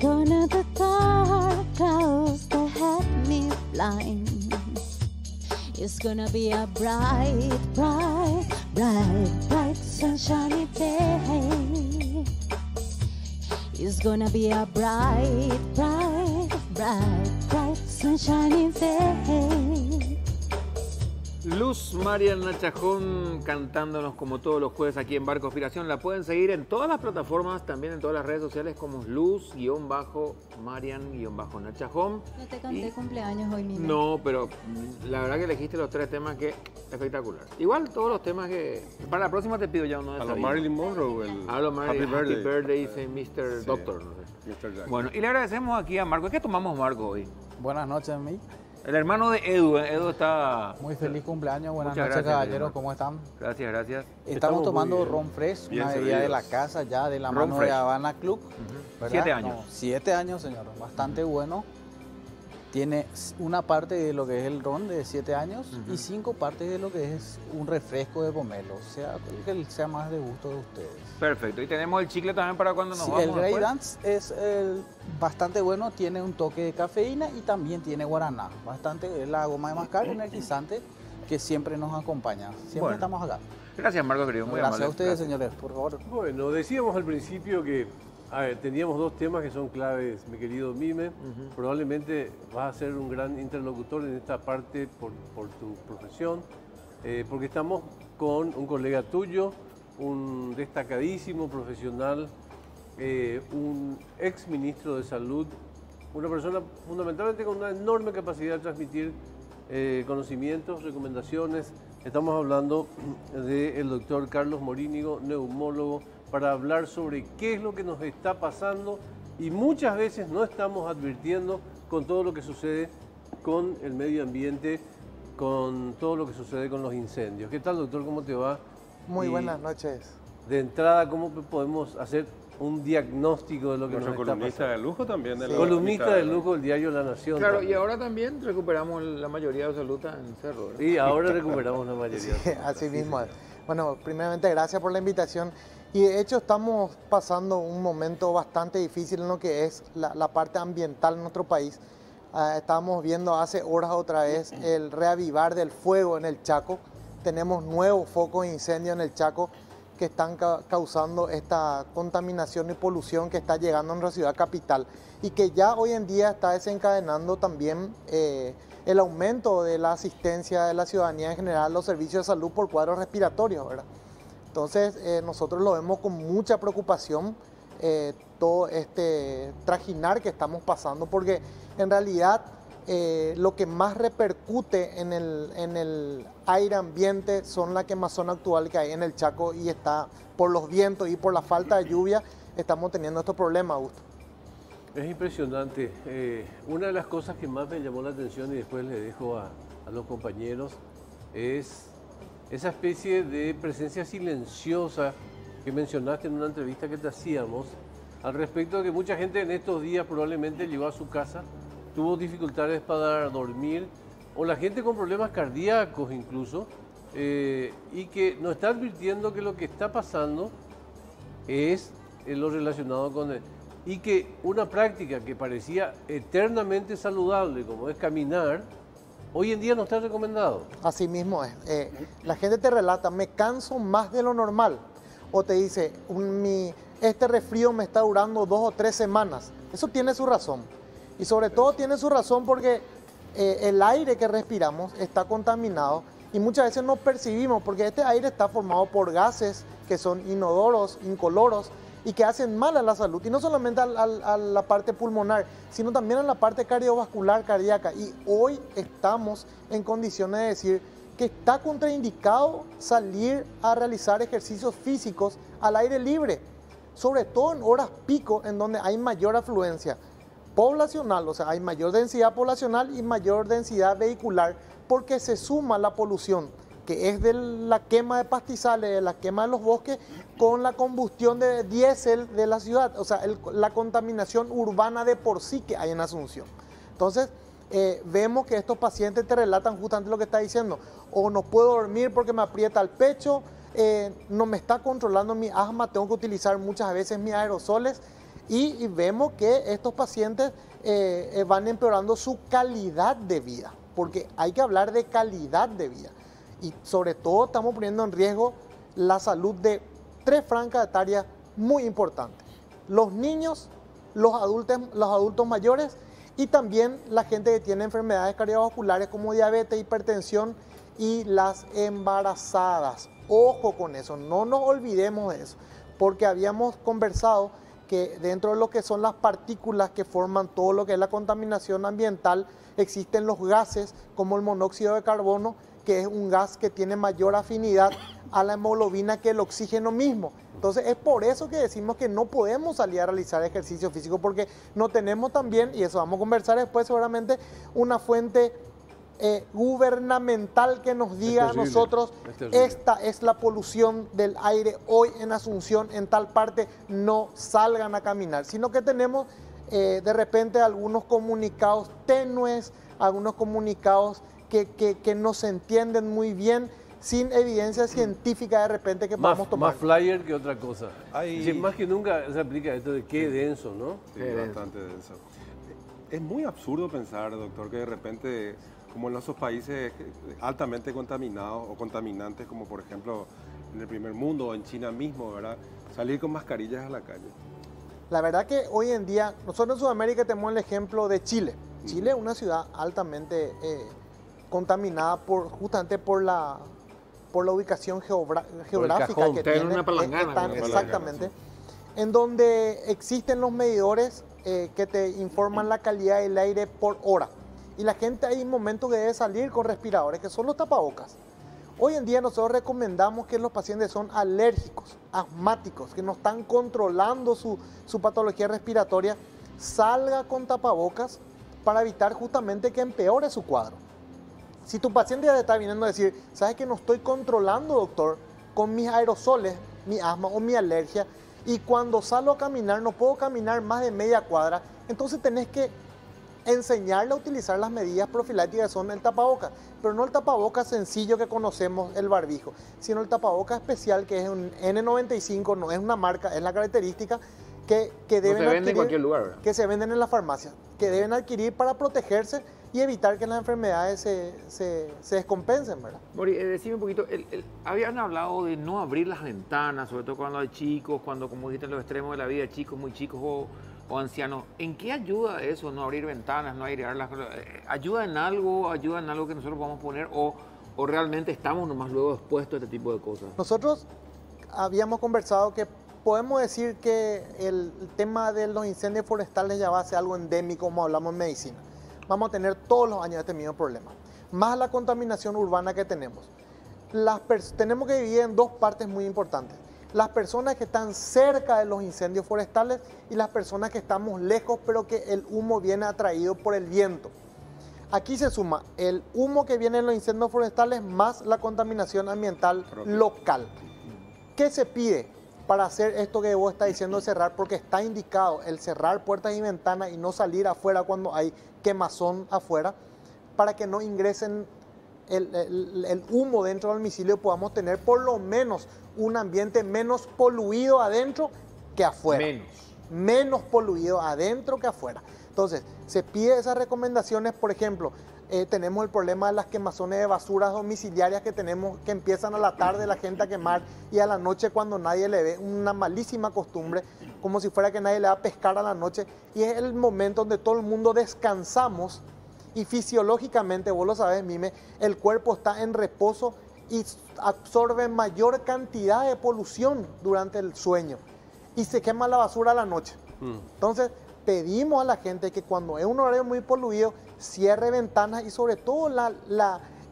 Gonna the dark clouds that had me blind. It's gonna be a bright, bright, bright, bright sunshiny day. It's gonna be a bright, bright, bright, bright sunshiny day. Luz Marian Nachajón cantándonos como todos los jueves aquí en Barco Inspiración. La pueden seguir en todas las plataformas, también en todas las redes sociales como Luz-Marian-Nachajón. No te canté cumpleaños hoy mismo. No, pero la verdad que elegiste los 3 temas que espectacular. Igual todos los temas que... Para la próxima te pido ya uno de A estos. lo Marilyn Monroe, el A lo Marilyn, Happy Birthday, dice Mr. Sí. Doctor. No sé. Mr. Jack. Bueno, y le agradecemos aquí a Marco. ¿Qué tomamos, Marco, hoy? Buenas noches, mi. El hermano de Edu, Edu está... Muy feliz cumpleaños. Buenas Muchas noches, gracias, caballeros. hermano. ¿Cómo están? Gracias, gracias. Estamos muy tomando bien. ron fresh, Bien una bebida de la servidos. casa ya de la Ron mano fresh. de Habana Club. ¿verdad? 7 años. No, 7 años, señor. Bastante bueno. Tiene una parte de lo que es el ron de 7 años y 5 partes de lo que es un refresco de pomelo. O sea, que sea más de gusto de ustedes. Perfecto. Y tenemos el chicle también para cuando nos Sí, vamos el Grey después. Dance es bastante bueno, tiene un toque de cafeína y también tiene guaraná. Bastante, es la goma de mascar energizante que siempre nos acompaña. Siempre Bueno. estamos acá. Gracias, Marco, querido. Muy Gracias amable. a ustedes, Gracias. señores, por favor. Bueno, decíamos al principio que teníamos 2 temas que son claves, mi querido Mime. Probablemente vas a ser un gran interlocutor en esta parte por tu profesión, porque estamos con un colega tuyo, un destacadísimo profesional, un ex ministro de Salud, una persona fundamentalmente con una enorme capacidad de transmitir conocimientos, recomendaciones. Estamos hablando del doctor Carlos Morínigo, neumólogo, para hablar sobre qué es lo que nos está pasando y muchas veces no estamos advirtiendo con todo lo que sucede con el medio ambiente, con todo lo que sucede con los incendios. ¿Qué tal, doctor? ¿Cómo te va? Muy Y buenas noches. De entrada, ¿cómo podemos hacer un diagnóstico de lo que Nuestro nos está columnista pasando? de lujo también. De la Columnista mitad, del ¿no? lujo del diario La Nación. Claro, también. y ahora también recuperamos la mayoría de Absoluta en Cerro, ¿verdad? Y ahora recuperamos la mayoría. Así mismo es. Bueno, primeramente gracias por la invitación. Y de hecho estamos pasando un momento bastante difícil en lo que es la parte ambiental en nuestro país. Estábamos viendo hace horas otra vez el reavivar del fuego en el Chaco. Tenemos nuevos focos de incendio en el Chaco que están causando esta contaminación y polución que está llegando a nuestra ciudad capital y que ya hoy en día está desencadenando también el aumento de la asistencia de la ciudadanía en general a los servicios de salud por cuadros respiratorios, ¿verdad? Entonces nosotros lo vemos con mucha preocupación todo este trajinar que estamos pasando porque en realidad lo que más repercute en el aire ambiente son la quemazón actual que hay en el Chaco y está por los vientos y por la falta de lluvia estamos teniendo estos problemas, Augusto. Es impresionante. Una de las cosas que más me llamó la atención y después le dejo a los compañeros es esa especie de presencia silenciosa que mencionaste en una entrevista que te hacíamos al respecto de que mucha gente en estos días probablemente llegó a su casa, tuvo dificultades para dormir o la gente con problemas cardíacos incluso y que nos está advirtiendo que lo que está pasando es lo relacionado con él. Y que una práctica que parecía eternamente saludable, como es caminar, hoy en día no está recomendado. Así mismo es. La gente te relata, me canso más de lo normal. O te dice, este resfrío me está durando 2 o 3 semanas. Eso tiene su razón. Y sobre todo tiene su razón porque el aire que respiramos está contaminado y muchas veces no percibimos porque este aire está formado por gases que son inodoros, incoloros, y que hacen mal a la salud, y no solamente a la parte pulmonar, sino también a la parte cardiovascular, cardíaca. Y hoy estamos en condiciones de decir que está contraindicado salir a realizar ejercicios físicos al aire libre, sobre todo en horas pico, en donde hay mayor afluencia poblacional, o sea, hay mayor densidad poblacional y mayor densidad vehicular, porque se suma la polución que es de la quema de pastizales, de la quema de los bosques, con la combustión de diésel de la ciudad, o sea, la contaminación urbana de por sí que hay en Asunción. Entonces, vemos que estos pacientes te relatan justamente lo que está diciendo, o no puedo dormir porque me aprieta el pecho, no me está controlando mi asma, tengo que utilizar muchas veces mis aerosoles, y vemos que estos pacientes van empeorando su calidad de vida. porque hay que hablar de calidad de vida. Y sobre todo estamos poniendo en riesgo la salud de 3 franjas etarias muy importantes. Los niños, los adultos mayores y también la gente que tiene enfermedades cardiovasculares como diabetes, hipertensión y las embarazadas. Ojo con eso, no nos olvidemos de eso, porque habíamos conversado que dentro de lo que son las partículas que forman todo lo que es la contaminación ambiental, existen los gases como el monóxido de carbono, que es un gas que tiene mayor afinidad a la hemoglobina que el oxígeno mismo. Entonces es por eso que decimos que no podemos salir a realizar ejercicio físico, porque no tenemos también, y eso vamos a conversar después seguramente, una fuente gubernamental que nos diga a nosotros, esta es la polución del aire hoy en Asunción, en tal parte, no salgan a caminar, sino que tenemos de repente algunos comunicados tenues, algunos comunicados que no se entienden muy bien, sin evidencia científica de repente que podamos tomar. Más flyer que otra cosa. Más que nunca se aplica esto de qué denso, ¿no? Sí, bastante denso. Es muy absurdo pensar, doctor, que de repente, como en esos países altamente contaminados o contaminantes, como por ejemplo en el primer mundo o en China mismo, ¿verdad? Salir con mascarillas a la calle. La verdad que hoy en día, nosotros en Sudamérica tenemos el ejemplo de Chile. Chile es una ciudad altamente contaminada justamente por la ubicación geográfica que tiene. Exactamente. En donde existen los medidores que te informan la calidad del aire por hora. Y la gente hay momentos que debe salir con respiradores, que son los tapabocas. Hoy en día nosotros recomendamos que los pacientes son alérgicos, asmáticos, que no están controlando su patología respiratoria, salga con tapabocas para evitar justamente que empeore su cuadro. Si tu paciente ya te está viniendo a decir, ¿sabes que no estoy controlando, doctor, con mis aerosoles, mi asma o mi alergia, y cuando salgo a caminar no puedo caminar más de media cuadra? Entonces tenés que enseñarle a utilizar las medidas profilácticas que son el tapabocas, pero no el tapabocas sencillo que conocemos, el barbijo, sino el tapabocas especial que es un N95, no es una marca, es la característica que deben se vende en cualquier lugar, ¿verdad? Que se venden en la farmacia, que deben adquirir para protegerse y evitar que las enfermedades se descompensen, ¿verdad? Mori, decime un poquito, habían hablado de no abrir las ventanas, sobre todo cuando hay chicos, cuando, como dijiste, en los extremos de la vida, chicos, muy chicos o ancianos. ¿En qué ayuda eso, no abrir ventanas, no airearlas? ¿Ayuda en algo que nosotros podamos poner o realmente estamos nomás luego expuestos a este tipo de cosas? Nosotros habíamos conversado que podemos decir que el tema de los incendios forestales ya va a ser algo endémico, como hablamos en medicina. Vamos a tener todos los años este mismo problema. Más la contaminación urbana que tenemos. Tenemos que dividir en 2 partes muy importantes. Las personas que están cerca de los incendios forestales y las personas que estamos lejos, pero que el humo viene atraído por el viento. Aquí se suma el humo que viene en los incendios forestales más la contaminación ambiental local. ¿Qué se pide para hacer esto que vos estás diciendo, cerrar? Porque está indicado el cerrar puertas y ventanas y no salir afuera cuando hay quemazón afuera, para que no ingresen el humo dentro del domicilio y podamos tener por lo menos un ambiente menos poluido adentro que afuera. Menos poluido adentro que afuera. Entonces, se pide esas recomendaciones. Por ejemplo, tenemos el problema de las quemazones de basuras domiciliarias que tenemos, que empiezan a la tarde la gente a quemar y a la noche cuando nadie le ve, una malísima costumbre, como si fuera que nadie le va a pescar a la noche, y es el momento donde todo el mundo descansamos y fisiológicamente, vos lo sabes, Mime, el cuerpo está en reposo y absorbe mayor cantidad de polución durante el sueño y se quema la basura a la noche. Entonces, pedimos a la gente que cuando es un horario muy poluido, cierre ventanas y sobre todo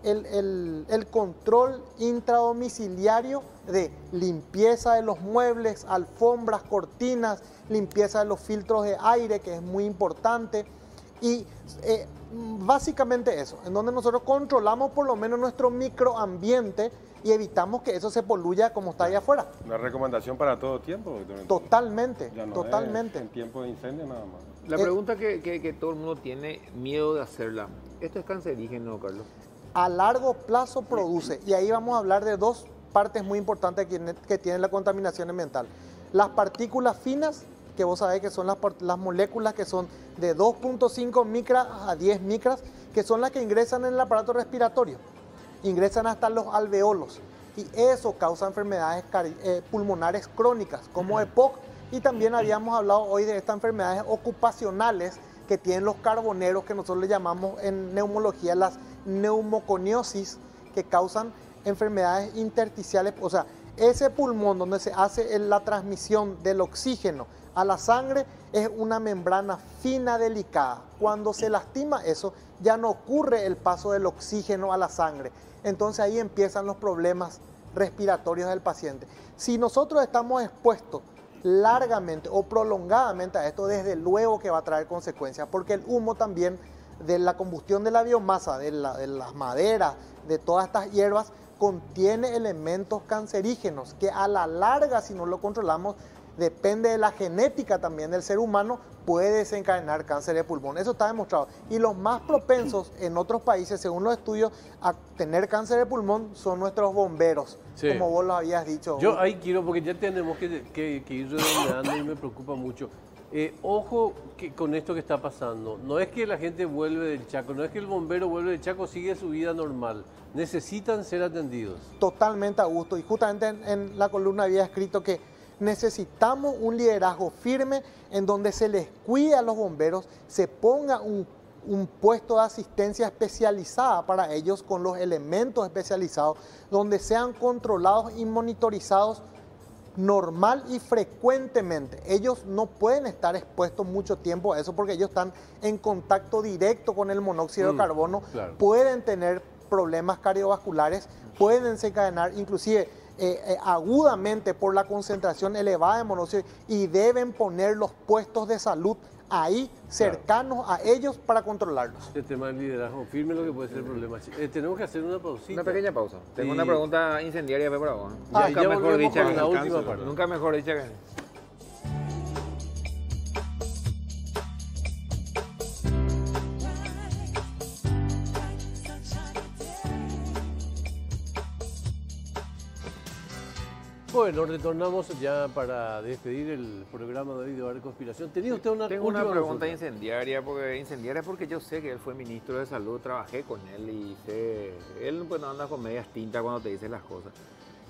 el control intradomiciliario de limpieza de los muebles, alfombras, cortinas, limpieza de los filtros de aire, que es muy importante, y básicamente eso, en donde nosotros controlamos por lo menos nuestro microambiente y evitamos que eso se poluya como está allá afuera. Una recomendación para todo tiempo, doctor. Totalmente, ya no totalmente. Es en tiempo de incendio nada más. La pregunta que todo el mundo tiene miedo de hacerla, ¿esto es cancerígeno, Carlos? A largo plazo produce, y ahí vamos a hablar de 2 partes muy importantes que tiene la contaminación ambiental. Las partículas finas que vos sabés que son las moléculas que son de 2.5 micras a 10 micras, que son las que ingresan en el aparato respiratorio, ingresan hasta los alveolos, y eso causa enfermedades pulmonares crónicas, como EPOC, y también habíamos hablado hoy de estas enfermedades ocupacionales que tienen los carboneros, que nosotros le llamamos en neumología las neumoconiosis, que causan enfermedades intersticiales, o sea, ese pulmón donde se hace la transmisión del oxígeno a la sangre es una membrana fina, delicada. Cuando se lastima eso, ya no ocurre el paso del oxígeno a la sangre. Entonces ahí empiezan los problemas respiratorios del paciente. Si nosotros estamos expuestos largamente o prolongadamente a esto, desde luego que va a traer consecuencias, porque el humo también de la combustión de la biomasa, de las maderas, de todas estas hierbas, contiene elementos cancerígenos que a la larga, si no lo controlamos, depende de la genética también del ser humano, puede desencadenar cáncer de pulmón. Eso está demostrado. Y los más propensos en otros países, según los estudios, a tener cáncer de pulmón son nuestros bomberos, sí, como vos lo habías dicho. Yo ahí quiero, porque ya tenemos que ir redondeando y me preocupa mucho. Ojo con esto que está pasando. No es que la gente vuelve del Chaco, no es que el bombero vuelve del Chaco, sigue su vida normal. Necesitan ser atendidos. Totalmente, Augusto. Y justamente en la columna había escrito que necesitamos un liderazgo firme en donde se les cuide a los bomberos, se ponga un puesto de asistencia especializada para ellos con los elementos especializados, donde sean controlados y monitorizados normal y frecuentemente. Ellos no pueden estar expuestos mucho tiempo a eso porque ellos están en contacto directo con el monóxido de carbono, claro, pueden tener problemas cardiovasculares, pueden desencadenar inclusive agudamente por la concentración elevada de monóxido, y deben poner los puestos de salud ahí cercanos, claro, a ellos para controlarlos. El tema del liderazgo firme es lo que puede ser el problema. Tenemos que hacer una pausita. Una pequeña pausa. Tengo una pregunta incendiaria para vos. Nunca mejor dicha que la última parte. Nunca mejor dicha que... Bueno, retornamos ya para despedir el programa de hoy de Bar de Conspiración. ¿Tenía usted una Tengo una pregunta incendiaria porque yo sé que él fue ministro de Salud, trabajé con él y sé, él pues no anda con medias tintas cuando te dice las cosas.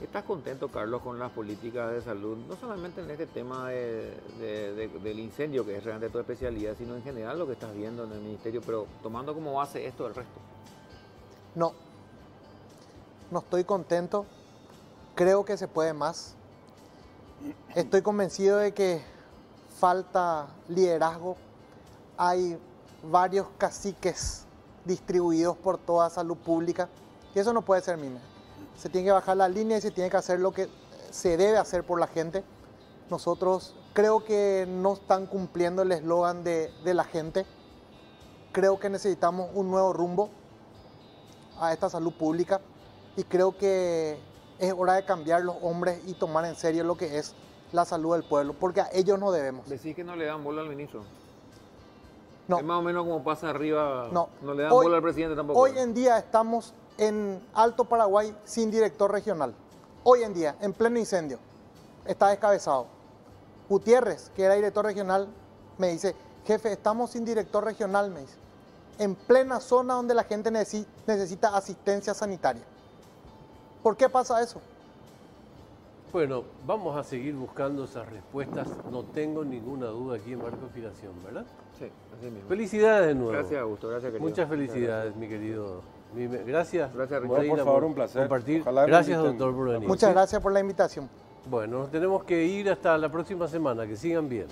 ¿Estás contento, Carlos, con las políticas de salud? No solamente en este tema del incendio, que es realmente tu especialidad, sino en general lo que estás viendo en el ministerio, pero tomando como base esto del resto. No estoy contento. Creo que se puede más. Estoy convencido de que falta liderazgo. Hay varios caciques distribuidos por toda salud pública y eso no puede ser mime. Se tiene que bajar la línea y se tiene que hacer lo que se debe hacer por la gente. Nosotros creo que no están cumpliendo el eslogan de la gente. Creo que necesitamos un nuevo rumbo a esta salud pública y creo que es hora de cambiar los hombres y tomar en serio lo que es la salud del pueblo, porque a ellos no debemos. ¿Decís que no le dan bola al ministro? No. Es más o menos como pasa arriba, no le dan hoy, bola al presidente tampoco. Hoy en día estamos en Alto Paraguay sin director regional. Hoy en día, en pleno incendio, está descabezado. Gutiérrez, que era director regional, me dice, jefe, estamos sin director regional, me dice, en plena zona donde la gente necesita asistencia sanitaria. ¿Por qué pasa eso? Bueno, vamos a seguir buscando esas respuestas, no tengo ninguna duda aquí en Bar de Conspiración, ¿verdad? Sí, así mismo. Felicidades de nuevo. Gracias, Augusto, gracias, querido. Muchas felicidades, mi querido. Gracias. Gracias, Bueno, por favor, un placer. Compartir. Gracias, doctor, por venir. Muchas gracias por la invitación. Bueno, nos tenemos que ir hasta la próxima semana, que sigan bien.